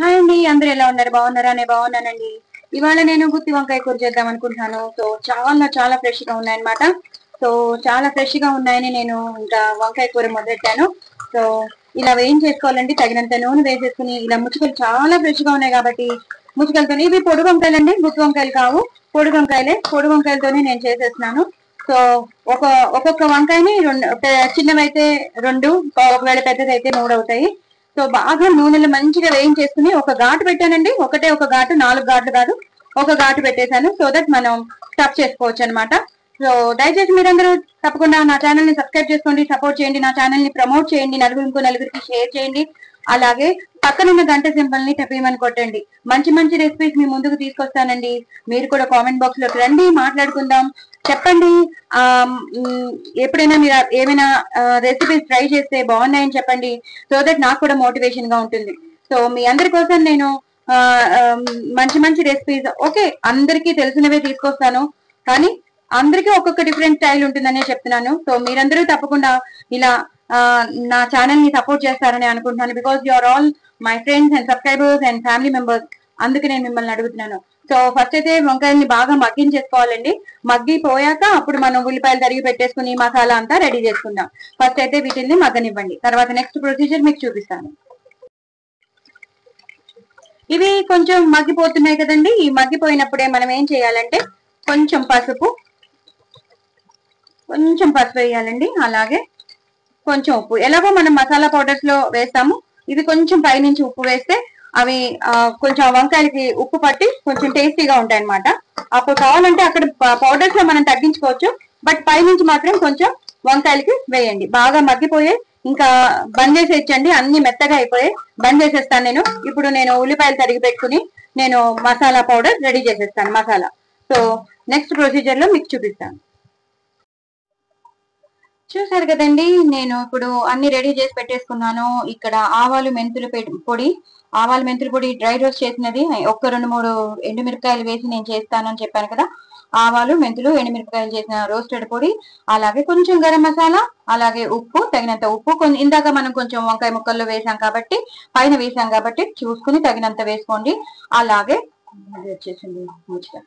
Hi అండి, అందరూ ఎలా ఉన్నారు? బాగున్నారా? నేను బాగున్నానండి. ఇవాళ నేను గుత్తి వంకాయ కూర చేద్దాం అనుకుంటున్నాను. సో చాలా చాలా ఫ్రెష్ గా ఉన్నాయన్నమాట. సో చాలా ఫ్రెష్ గా ఉన్నాయని నేను ఇంకా వంకాయ కూర మొదలెట్టాను. సో ఇలా వేయించేసుకోవాలండి. తగినంత నూనె వేసేసుకుని ఇలా ముచ్చుకలు చాలా ఫ్రెష్ గా ఉన్నాయి కాబట్టి ముచ్చుకలతో ఇవి పొడి వంకాయలండి, గుత్తి వంకాయలు కావు. పొడి వంకాయలే, పొడి వంకాయలతోనే నేను చేసేస్తున్నాను. సో ఒక ఒక్కొక్క వంకాయని రెండు, చిన్నవైతే రెండు, ఒకవేళ పెద్దదైతే మూడు అవుతాయి. సో బాగా నూనెలో మంచిగా వేయించేసుకుని ఒక ఘాటు పెట్టానండి. ఒకటే ఒక ఘాటు, 4 ఘాట్లు కాదు, ఒక ఘాటు పెట్టేశాను. సో దట్ మనం స్టఫ్ చేసుకోవచ్చు అనమాట. సో దయచేసి మీరందరూ తప్పకుండా నా ఛానల్ ని సబ్స్క్రైబ్ చేసుకోండి, సపోర్ట్ చేయండి, నా ఛానల్ ని ప్రమోట్ చేయండి, ఇంకో నలుగురికి షేర్ చేయండి. అలాగే పక్కనున్న గంట సింబల్ ని టపీమని కొట్టండి. మంచి మంచి రెసిపీస్ మీ ముందుకు తీసుకొస్తానండి. మీరు కూడా కామెంట్ బాక్స్ లోకి రండి, మాట్లాడుకుందాం. చెప్పండి, ఆ ఎప్పుడైనా మీరు ఏమైనా రెసిపీస్ ట్రై చేస్తే బాగున్నాయని చెప్పండి. సో దట్ నాకు కూడా మోటివేషన్ గా ఉంటుంది. సో మీ అందరి కోసం నేను మంచి మంచి రెసిపీస్, ఓకే, అందరికీ తెలిసినవే తీసుకొస్తాను, కానీ అందరికీ ఒక్కొక్క డిఫరెంట్ స్టైల్ ఉంటుందనే చెప్తున్నాను. సో మీరందరూ తప్పకుండా ఇలా నా ఛానల్ ని సపోర్ట్ చేస్తారని అనుకుంటున్నాను. Because you are all my friends and subscribers and family members. అందుకే నేను మిమ్మల్ని అడుగుతున్నాను. సో ఫస్ట్ అయితే వంకాయల్ని బాగా మగ్గించేసుకోవాలండి. మగ్గిపోయాక అప్పుడు మనం ఉల్లిపాయలు తరిగి పెట్టేసుకుని మసాలా అంతా రెడీ చేసుకుందాం. ఫస్ట్ అయితే వీటిని మగ్గనివ్వండి, తర్వాత నెక్స్ట్ ప్రొసీజర్ మీకు చూపిస్తాను. ఇవి కొంచెం మగ్గిపోతున్నాయి కదండి. ఈ మగ్గిపోయినప్పుడే మనం ఏం చేయాలంటే కొంచెం పసుపు వేయాలండి. అలాగే కొంచెం ఉప్పు, ఎలాగో మనం మసాలా పౌడర్స్ లో వేస్తాము. ఇది కొంచెం పైనుంచి ఉప్పు వేస్తే అవి కొంచెం వంకాయలకి ఉప్పు పట్టి కొంచెం టేస్టీగా ఉంటాయి అనమాట. అప్పుడు కావాలంటే అక్కడ పౌడర్స్ లో మనం తగ్గించుకోవచ్చు, బట్ పైనుంచి మాత్రం కొంచెం వంకాయలకి వేయండి. బాగా మగ్గిపోయే, ఇంకా బంద్ చేసేయచ్చండి, అన్ని మెత్తగా అయిపోయాయి. బంద్ చేసేస్తాను నేను. ఇప్పుడు నేను ఉల్లిపాయలు తరిగి పెట్టుకుని నేను మసాలా పౌడర్ రెడీ చేసేస్తాను, మసాలా. సో నెక్స్ట్ ప్రొసీజర్ లో మీకు చూపిస్తాను. చూసారు కదండి, నేను ఇప్పుడు అన్ని రెడీ చేసి పెట్టేసుకున్నాను. ఇక్కడ ఆవాలు మెంతులు పొడి డ్రై రోస్ట్ చేసినది, ఒక్క 2-3 ఎండుమిరపకాయలు వేసి నేను చేస్తానని చెప్పాను కదా. ఆవాలు, మెంతులు, ఎండుమిరపకాయలు చేసిన రోస్టెడ్ పొడి, అలాగే కొంచెం గరం మసాలా, అలాగే ఉప్పు, తగినంత ఉప్పు. ఇందాక మనం కొంచెం వంకాయ ముక్కల్లో వేసాం కాబట్టి, పైన వేసాం కాబట్టి చూసుకుని తగినంత వేసుకోండి. అలాగే వచ్చేసింది మంచిగా.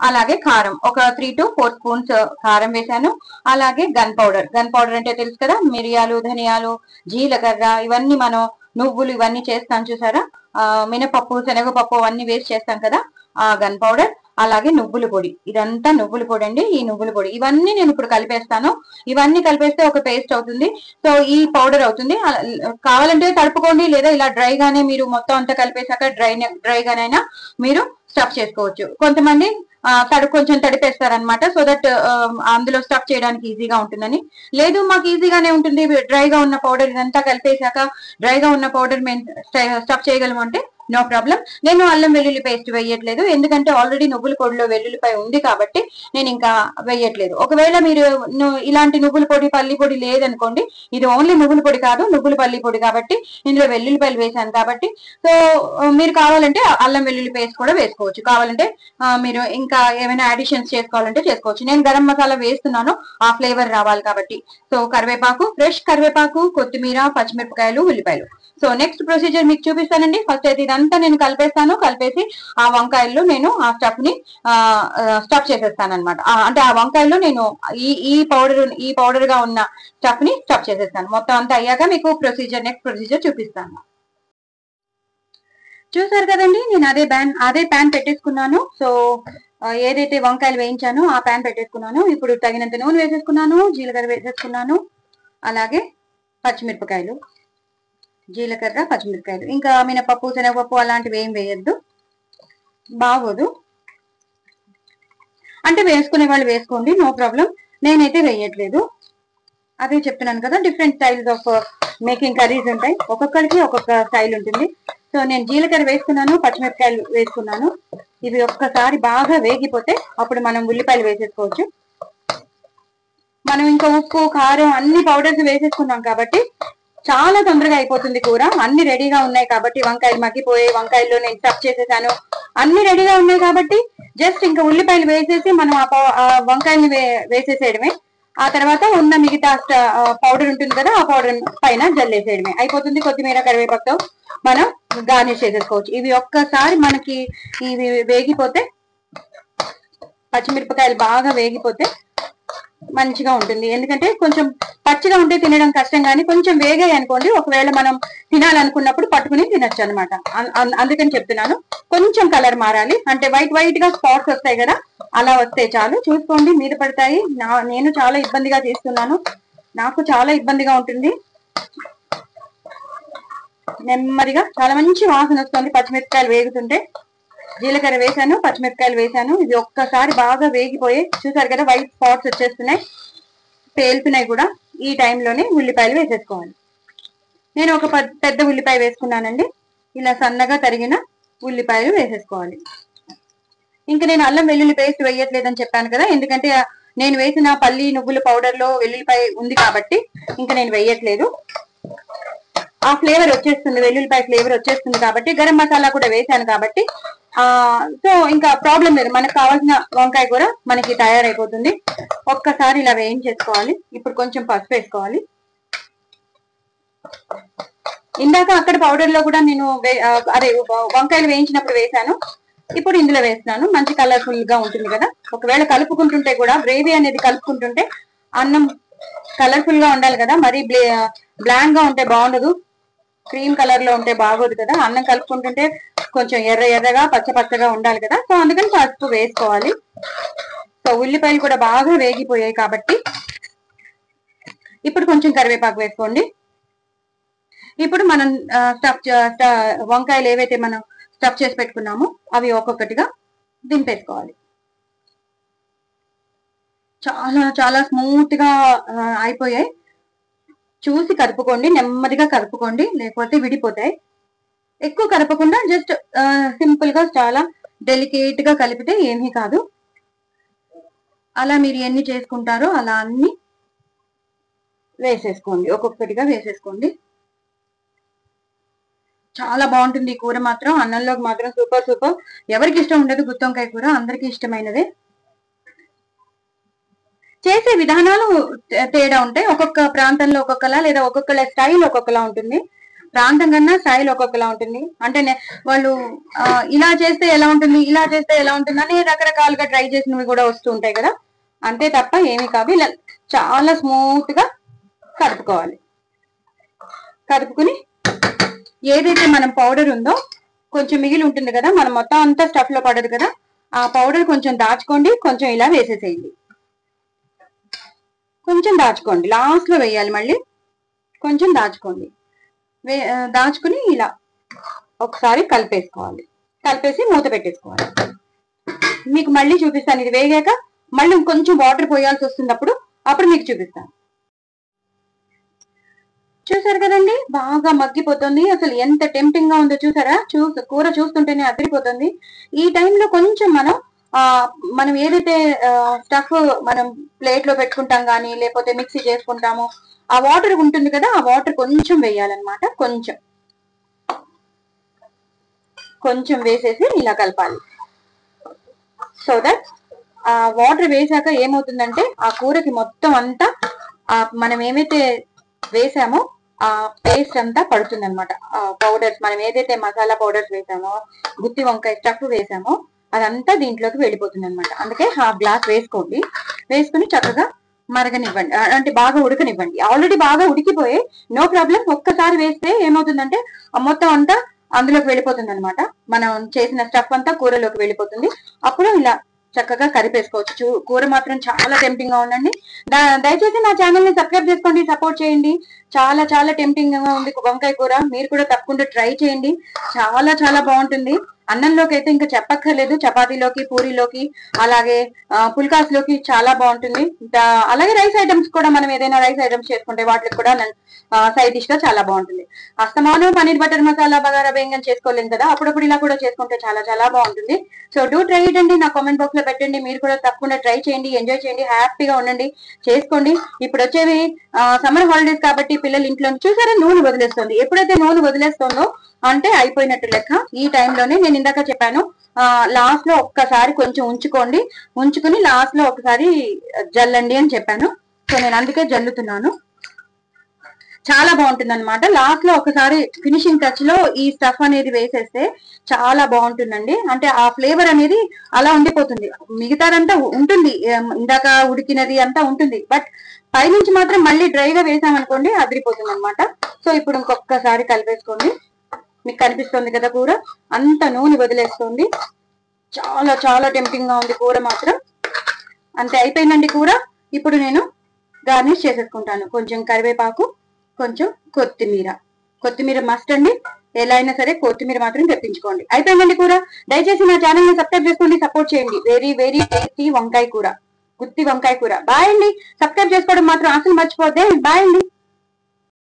అలాగే కారం, ఒక 3 to 4 స్పూన్స్ కారం వేసాను. అలాగే గన్ పౌడర్ అంటే తెలుసు కదా, మిరియాలు, ధనియాలు, జీలకర్ర, ఇవన్నీ మనం నువ్వులు ఇవన్నీ చేస్తాం చూసారా, మినపప్పు, శనగపప్పు అవన్నీ వేసి చేస్తాం కదా, ఆ గన్ పౌడర్. అలాగే నువ్వుల పొడి, ఇదంతా నువ్వుల పొడి అండి. ఈ నువ్వుల పొడి ఇవన్నీ నేను ఇప్పుడు కలిపేస్తాను. ఇవన్నీ కలిపేస్తే ఒక పేస్ట్ అవుతుంది. సో ఈ పౌడర్ అవుతుంది. కావాలంటే తడుపుకోండి, లేదా ఇలా డ్రైగానే మీరు మొత్తం అంతా కలిపేశాక డ్రైగానైనా మీరు స్టఫ్ చేసుకోవచ్చు. కొంతమంది కొంచెం తడిపేస్తారనమాట, సో దట్ అందులో స్టఫ్ చేయడానికి ఈజీగా ఉంటుందని. లేదు, మాకు ఈజీగానే ఉంటుంది, డ్రైగా ఉన్న పౌడర్ ఇదంతా కలిపేశాక డ్రైగా ఉన్న పౌడర్ మేము స్టఫ్ చేయగలము అంటే నో ప్రాబ్లం. నేను అల్లం వెల్లుల్లి పేస్ట్ వేయట్లేదు, ఎందుకంటే ఆల్రెడీ నువ్వుల పొడిలో వెల్లుల్లిపాయ ఉంది కాబట్టి నేను ఇంకా వేయట్లేదు. ఒకవేళ మీరు ఇలాంటి నువ్వుల పొడి, పల్లి పొడి లేదనుకోండి, ఇది ఓన్లీ నువ్వుల పొడి కాదు, నువ్వుల పల్లి పొడి కాబట్టి ఇందులో వెల్లుల్లిపాయలు వేసాను కాబట్టి, సో మీరు కావాలంటే అల్లం వెల్లుల్లి పేస్ట్ కూడా వేసుకోవచ్చు. కావాలంటే మీరు ఇంకా ఏమైనా అడిషన్స్ చేసుకోవాలంటే చేసుకోవచ్చు. నేను గరం మసాలా వేస్తున్నాను, ఆ ఫ్లేవర్ రావాలి కాబట్టి. సో కరివేపాకు, ఫ్రెష్ కరివేపాకు, కొత్తిమీర, పచ్చిమిరపకాయలు, ఉల్లిపాయలు. సో నెక్స్ట్ ప్రొసీజర్ మీకు చూపిస్తానండి. ఫస్ట్ అయితే ఇదంతా నేను కలిపేస్తాను. కలిపేసి ఆ వంకాయల్లో నేను ఆ స్టఫ్ ని స్టఫ్ చేసేస్తాను అనమాట. అంటే ఆ వంకాయల్లో నేను ఈ పౌడర్ గా ఉన్న స్టఫ్ ని స్టఫ్ చేసేస్తాను. మొత్తం అంతా అయ్యాక మీకు నెక్స్ట్ ప్రొసీజర్ చూపిస్తాను. చూసారు కదండి, నేను అదే ప్యాన్ పెట్టేసుకున్నాను. సో ఏదైతే వంకాయలు వేయించానో ఆ ప్యాన్ పెట్టేసుకున్నాను. ఇప్పుడు తగినంత నూనె వేసేసుకున్నాను, జీలకర్ర వేసేసుకున్నాను, అలాగే పచ్చిమిరపకాయలు, జీలకర్ర, పచ్చిమిరపకాయలు. ఇంకా మినపప్పు, శనగపప్పు అలాంటివి ఏం వేయద్దు, బాగోదు. అంటే వేసుకునే వాళ్ళు వేసుకోండి, నో ప్రాబ్లం. నేనైతే వేయట్లేదు. అదే చెప్తున్నాను కదా, different styles of making curries ఉంటాయి, ఒక్కొక్కరికి ఒక్కొక్క స్టైల్ ఉంటుంది. సో నేను జీలకర్ర వేసుకున్నాను, పచ్చిమిరపకాయలు వేసుకున్నాను. ఇవి ఒక్కసారి బాగా వేగిపోతే అప్పుడు మనం ఉల్లిపాయలు వేసేసుకోవచ్చు. మనం ఇంకా ఉప్పు, కారం అన్ని పౌడర్స్ వేసేసుకున్నాం కాబట్టి చాలా తొందరగా అయిపోతుంది కూర. అన్ని రెడీగా ఉన్నాయి కాబట్టి, వంకాయలు మగ్గిపోయే, వంకాయల్లో నేను స్టఫ్ చేసేసాను, అన్ని రెడీగా ఉన్నాయి కాబట్టి జస్ట్ ఇంకా ఉల్లిపాయలు వేసేసి మనం ఆ వంకాయల్ని వేసేసేయడమే. ఆ తర్వాత ఉన్న మిగతా పౌడర్ ఉంటుంది కదా, ఆ పౌడర్ పైన జల్లేసేయడమే అయిపోతుంది. కొత్తిమీర, కరివేపాకుతో మనం గార్నిష్ చేసేసుకోవచ్చు. ఇవి ఒక్కసారి మనకి ఇవి వేగిపోతే, పచ్చిమిరపకాయలు బాగా వేగిపోతే మంచిగా ఉంటుంది. ఎందుకంటే కొంచెం పచ్చిగా ఉంటే తినడం కష్టం, కానీ కొంచెం వేగాయి అనుకోండి, ఒకవేళ మనం తినాలనుకున్నప్పుడు పట్టుకుని తినొచ్చు అనమాట. అందుకని చెప్తున్నాను. కొంచెం కలర్ మారాలి, అంటే వైట్ వైట్ గా స్పాట్స్ వస్తాయి కదా, అలా వస్తే చాలు. చూసుకోండి, మీద పడతాయి. నేను చాలా ఇబ్బందిగా చేస్తున్నాను, నాకు చాలా ఇబ్బందిగా ఉంటుంది. నెమ్మదిగా చాలా మంచి వాసన వస్తుంది పచ్చిమిరపకాయలు వేగుతుంటే. జీలకర్ర వేసాను, పచ్చిమిరపకాయలు వేసాను. ఇది ఒక్కసారి బాగా వేగిపోయి చూసారు కదా, వైట్ స్పాట్స్ వచ్చేస్తున్నాయి, పేలుతున్నాయి కూడా. ఈ టైంలోనే ఉల్లిపాయలు వేసేసుకోవాలి. నేను ఒక పెద్ద ఉల్లిపాయ వేసుకున్నానండి. ఇలా సన్నగా తరిగిన ఉల్లిపాయలు వేసేసుకోవాలి. ఇంకా నేను అల్లం వెల్లుల్లి పేస్ట్ వేయట్లేదని చెప్పాను కదా, ఎందుకంటే నేను వేసిన పల్లి నువ్వుల పౌడర్ లో వెల్లుల్లిపాయ ఉంది కాబట్టి ఇంకా నేను వేయట్లేదు. ఆ ఫ్లేవర్ వచ్చేస్తుంది, వెల్లుల్లిపాయ ఫ్లేవర్ వచ్చేస్తుంది కాబట్టి. గరం మసాలా కూడా వేసాను కాబట్టి సో ఇంకా ప్రాబ్లం లేదు, మనకు కావాల్సిన వంకాయ కూర మనకి తయారైపోతుంది. ఒక్కసారి ఇలా వేయించేసుకోవాలి. ఇప్పుడు కొంచెం పసుపు వేసుకోవాలి. ఇందాక అక్కడ పౌడర్ లో కూడా నేను అదే వంకాయలు వేయించినప్పుడు వేసాను, ఇప్పుడు ఇందులో వేస్తున్నాను. మంచి కలర్ఫుల్ గా ఉంటుంది కదా. ఒకవేళ కలుపుకుంటుంటే కూడా, గ్రేవీ అనేది కలుపుకుంటుంటే అన్నం కలర్ఫుల్ గా ఉండాలి కదా, మరీ బ్లాంక్ గా ఉంటే బాగుండదు, క్రీమ్ కలర్ లో ఉంటే బాగోదు కదా. అన్నం కలుపుకుంటుంటే కొంచెం ఎర్ర ఎర్రగా పచ్చ పచ్చగా ఉండాలి కదా, సో అందుకని పసుపు వేసుకోవాలి. సో ఉల్లిపాయలు కూడా బాగా వేగిపోయాయి కాబట్టి ఇప్పుడు కొంచెం కరివేపాకు వేసుకోండి. ఇప్పుడు మనం వంకాయలు ఏవైతే మనం స్టఫ్ చేసి పెట్టుకున్నామో అవి ఒక్కొక్కటిగా దింపేసుకోవాలి. చాలా చాలా స్మూత్ గా అయిపోయాయి. చూసి కలుపుకోండి, నెమ్మదిగా కలుపుకోండి, లేకపోతే విడిపోతాయి. ఎక్కువ కలపకుండా జస్ట్ సింపుల్ గా చాలా డెలికేట్ గా కలిపితే ఏమీ కాదు. అలా మీరు ఎన్ని చేసుకుంటారో అలా అన్ని వేసేసుకోండి, ఒక్కొక్కటిగా వేసేసుకోండి. చాలా బాగుంటుంది ఈ కూర మాత్రం, అన్నంలోకి మాత్రం సూపర్ సూపర్. ఎవరికి ఇష్టం ఉండదు గుత్తి వంకాయ కూర, అందరికీ ఇష్టమైనదే. చేసే విధానాలు తేడా ఉంటాయి, ఒక్కొక్క ప్రాంతంలో ఒక్కొక్కలా, లేదా ఒక్కొక్కళ్ళ స్టైల్ ఒక్కొక్కలా ఉంటుంది. ప్రాంతం కన్నా స్టైల్ ఒక్కొక్కలా ఉంటుంది. అంటే వాళ్ళు ఇలా చేస్తే ఎలా ఉంటుంది, ఇలా చేస్తే ఎలా ఉంటుంది అని రకరకాలుగా ట్రై చేసినవి కూడా వస్తూ ఉంటాయి కదా, అంతే తప్ప ఏమి కాదు. ఇలా చాలా స్మూత్ గా కలుపుకోవాలి. కలుపుకుని ఏదైతే మనం పౌడర్ ఉందో కొంచెం మిగిలి ఉంటుంది కదా, మనం మొత్తం అంతా స్టఫ్ లో పడదు కదా, ఆ పౌడర్ కొంచెం దాచుకోండి, కొంచెం ఇలా వేసేసేయండి. కొంచెం దాచుకోండి, లాస్ట్ లో వేయాలి, మళ్ళీ కొంచెం దాచుకోండి. దాచుకుని ఇలా ఒకసారి కలిపేసుకోవాలి. కలిపేసి మూత పెట్టేసుకోవాలి. మీకు మళ్ళీ చూపిస్తాను, ఇది వేగాక మళ్ళీ కొంచెం వాటర్ పోయాల్సి వస్తుంది, అప్పుడు మీకు చూపిస్తాను. చూసారు కదండి, బాగా మగ్గిపోతుంది. అసలు ఎంత టెంప్టింగ్ గా ఉందో చూసారా, కూర చూస్తుంటేనే అదిరిపోతుంది. ఈ టైంలో కొంచెం మనం ఏదైతే స్టఫ్ మనం ప్లేట్ లో పెట్టుకుంటాం కానీ, లేకపోతే మిక్సీ చేసుకుంటామో ఆ వాటర్ ఉంటుంది కదా, ఆ వాటర్ కొంచెం వేయాలన్నమాట. కొంచెం వేసేసి ఇలా కలపాలి. సో దట్ ఆ వాటర్ వేసాక ఏమవుతుందంటే ఆ కూరకి మొత్తం అంతా మనం ఏమైతే వేసామో ఆ పేస్ట్ అంతా పడుతుంది అనమాట. పౌడర్స్, మనం ఏదైతే మసాలా పౌడర్స్ వేసామో, గుత్తి వంకాయ స్టఫ్ వేసామో అదంతా దీంట్లోకి వెళ్ళిపోతుంది అనమాట. అందుకే హాఫ్ గ్లాస్ వేసుకోండి. వేసుకుని చక్కగా మరగనివ్వండి, అంటే బాగా ఉడకనివ్వండి. ఆల్రెడీ బాగా ఉడికిపోయి, నో ప్రాబ్లం. ఒక్కసారి వేస్తే ఏమవుతుందంటే మొత్తం అంతా అందులోకి వెళ్ళిపోతుంది అనమాట. మనం చేసిన స్టఫ్ అంతా కూరలోకి వెళ్ళిపోతుంది. అప్పుడు ఇలా చక్కగా కలిపేసుకోవచ్చు. కూర మాత్రం చాలా టెంప్టింగ్ గా ఉందండి. దయచేసి నా ఛానల్ ని సబ్స్క్రైబ్ చేసుకోండి, సపోర్ట్ చేయండి. చాలా చాలా టెంప్టింగ్ గా ఉంది వంకాయ కూర. మీరు కూడా తప్పకుండా ట్రై చేయండి, చాలా చాలా బాగుంటుంది. అన్నంలోకి అయితే ఇంకా చెప్పక్కర్లేదు, చపాతీలోకి, పూరీలోకి, అలాగే పుల్కాస్ లోకి చాలా బాగుంటుంది. అలాగే రైస్ ఐటమ్స్ కూడా, మనం ఏదైనా రైస్ ఐటమ్స్ చేసుకుంటే వాటికి కూడా సైడ్ డిష్ గా చాలా బాగుంటుంది. అస్తమానం పన్నీర్ బటర్ మసాలా, బగారా బెంగన్ చేసుకోలేం కదా, అప్పుడప్పుడు ఇలా కూడా చేసుకుంటే చాలా చాలా బాగుంటుంది. సో డూ ట్రై ఇట్ అండి, నా కామెంట్ బాక్స్ లో పెట్టండి. మీరు కూడా తప్పకుండా ట్రై చేయండి, ఎంజాయ్ చేయండి, హ్యాపీగా ఉండండి, చేసుకోండి. ఇప్పుడు వచ్చేవి సమ్మర్ హాలిడేస్ కాబట్టి పిల్లలు ఇంట్లో చూసారా నూనె వదిలేస్తుంది. ఎప్పుడైతే నూనె వదిలేస్తుందో అంటే అయిపోయినట్టు లెక్క. ఈ టైంలోనే నేను ఇందాక చెప్పాను, లాస్ట్ లో ఒక్కసారి కొంచెం ఉంచుకుని లాస్ట్ లో ఒకసారి జల్లండి అని చెప్పాను. సో నేను అందుకే జల్లుతున్నాను. చాలా బాగుంటుంది అనమాట. లాస్ట్ లో ఒకసారి ఫినిషింగ్ టచ్ లో ఈ స్టఫ్ అనేది వేసేస్తే చాలా బాగుంటుందండి. అంటే ఆ ఫ్లేవర్ అనేది అలా ఉండిపోతుంది, మిగతాదంతా ఉంటుంది, ఇందాక ఉడికినది అంతా ఉంటుంది, బట్ పైనుంచి మాత్రం మళ్ళీ డ్రైగా వేసామనుకోండి అదిరిపోతుంది అనమాట. సో ఇప్పుడు ఇంకొకసారి కలిపేసుకోండి. మీకు కనిపిస్తుంది కదా కూర అంత నూనె వదిలేస్తుంది. చాలా చాలా టెంప్టింగ్ గా ఉంది కూర మాత్రం. అంతే, అయిపోయిందండి కూర. ఇప్పుడు నేను గార్నిష్ చేసేసుకుంటాను. కొంచెం కరివేపాకు, కొంచెం కొత్తిమీర. కొత్తిమీర మస్ట్ అండి, ఎలా అయినా సరే కొత్తిమీర మాత్రం తెప్పించుకోండి. అయిపోయిందండి కూర. దయచేసి నా ఛానల్ ని సబ్స్క్రైబ్ చేసుకోండి, సపోర్ట్ చేయండి. వెరీ వెరీ టేస్టీ వంకాయ కూర, గుత్తి వంకాయ కూర. బాయ్ అండి. సబ్స్క్రైబ్ చేసుకోవడం మాత్రం అసలు మర్చిపోతే. బాయ్ అండి.